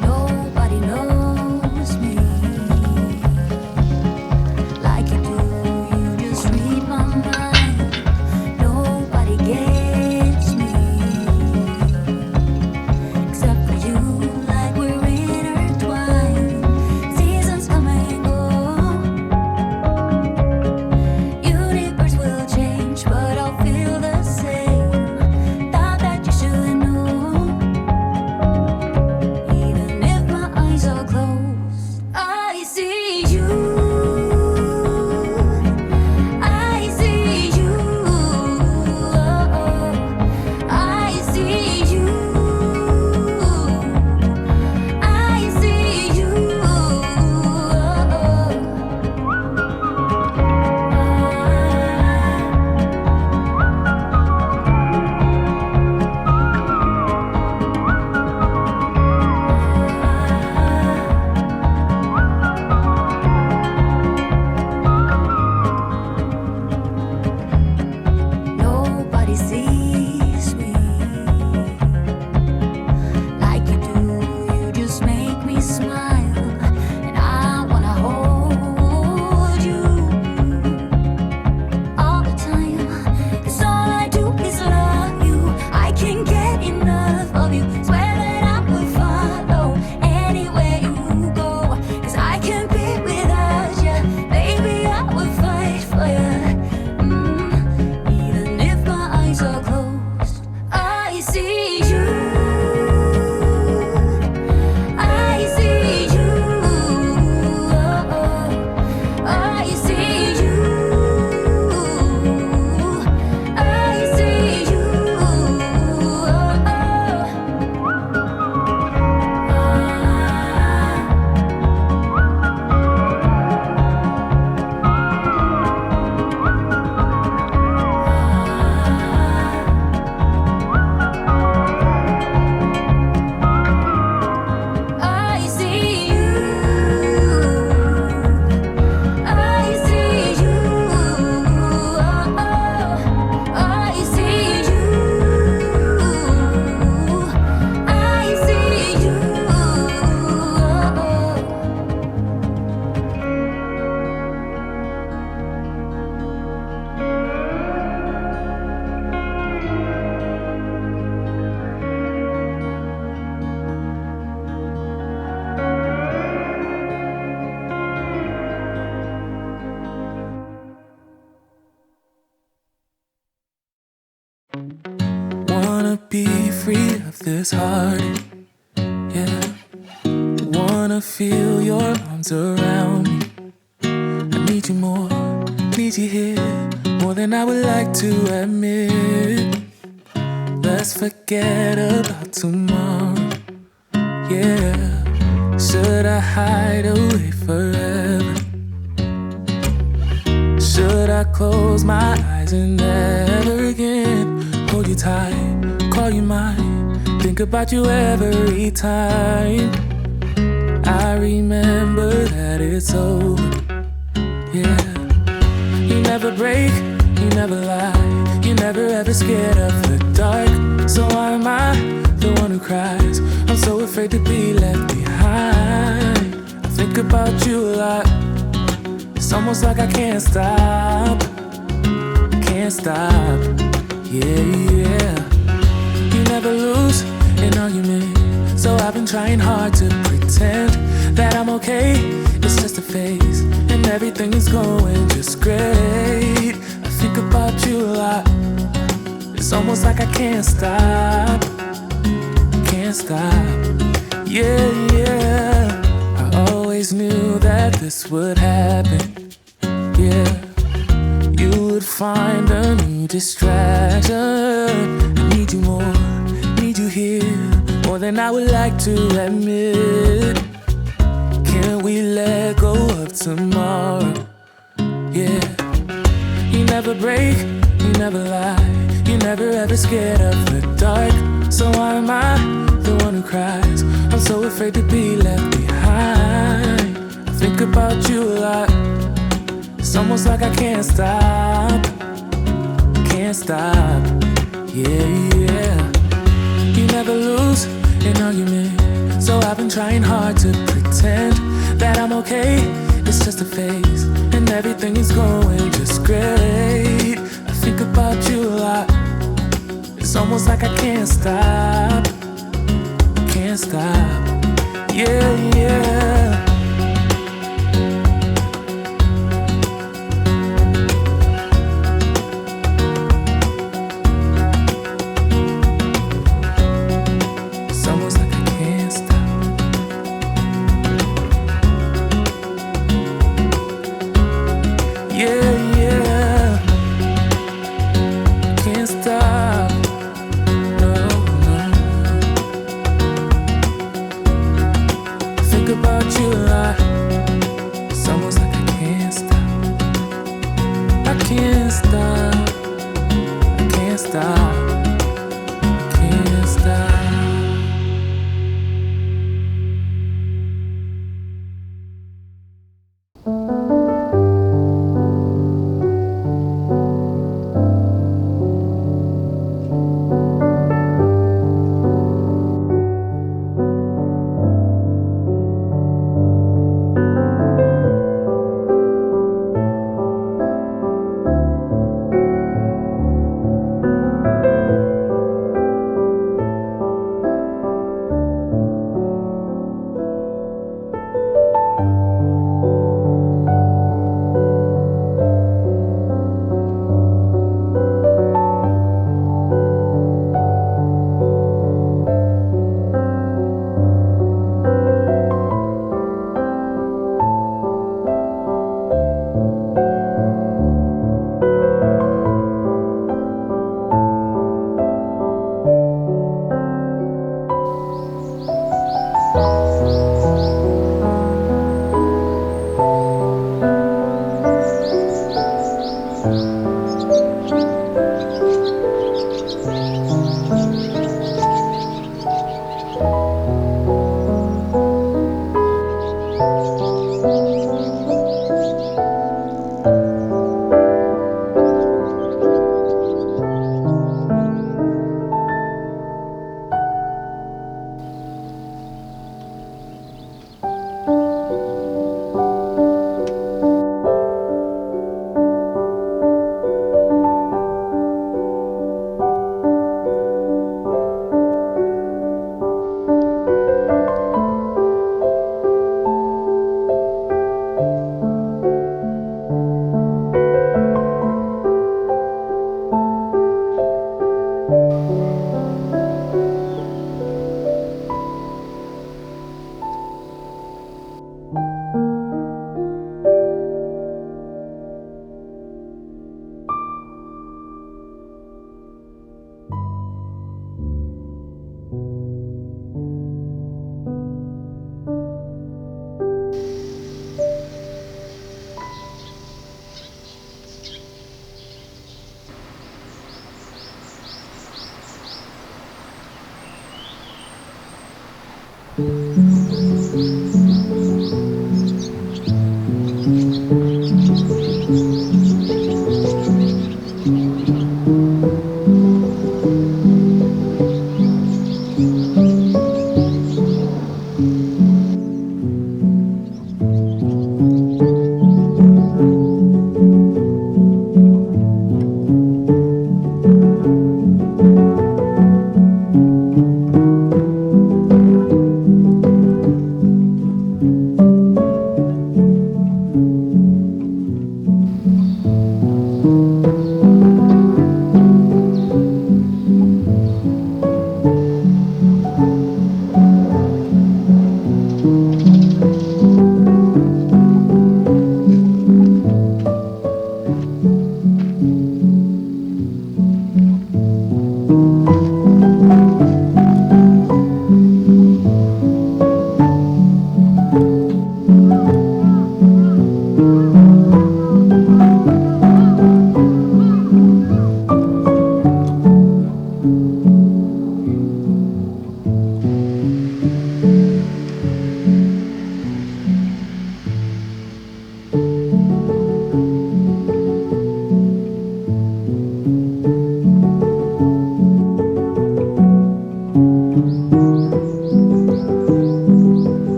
Nobody knows me like you do. You just read my mind. Nobody gets me except for you. Like we're intertwined. Seasons come and go. Universe will change, but I'll feel the same. Thought that you should know. Even if my eyes are closed, I see you. I see you. I see you. I see you. Nobody sees me like you do. You just make me smile, and I wanna hold you all the time. 'Cause all I do is love you. I can't get enough of you. Swear that I would follow anywhere you go. 'Cause I can't be without you. Baby, I would fight for you. Even if my eyes are closed, I see you. I see you. I see you. I see you. I see you. I see you. I see you. I see you. Wanna be free of this heart, yeah. Wanna feel your arms around me. I need you more, need you here, more than I would like to admit. Let's forget about tomorrow, yeah. Should I hide away forever? Should I close my eyes and never again hold you tight, call you mine, think about you every time? I remember that it's over, yeah. You never break, you never lie, you never ever scared of the dark. So why am I the one who cries? I'm so afraid to be left behind. I think about you a lot. It's almost like I can't stop, can't stop, yeah, yeah. You never lose an argument, so I've been trying hard to pretend that I'm okay. It's just a phase, and everything is going just great. I think about you a lot. It's almost like I can't stop, can't stop, yeah, yeah. I always knew that this would happen, yeah. You would find a new distraction. I need you more, need you here, more than I would like to admit. Can we let go of tomorrow, yeah. You never break, you never lie, you never ever scared of the dark. So why am I the one who cries? I'm so afraid to be left behind. I think about you a lot. It's almost like I can't stop. Can't stop. Yeah, yeah. You never lose an argument, so I've been trying hard to pretend that I'm okay. It's just a phase, and everything is going just great. I think about you a lot. It's almost like I can't stop. Can't stop. Yeah, yeah.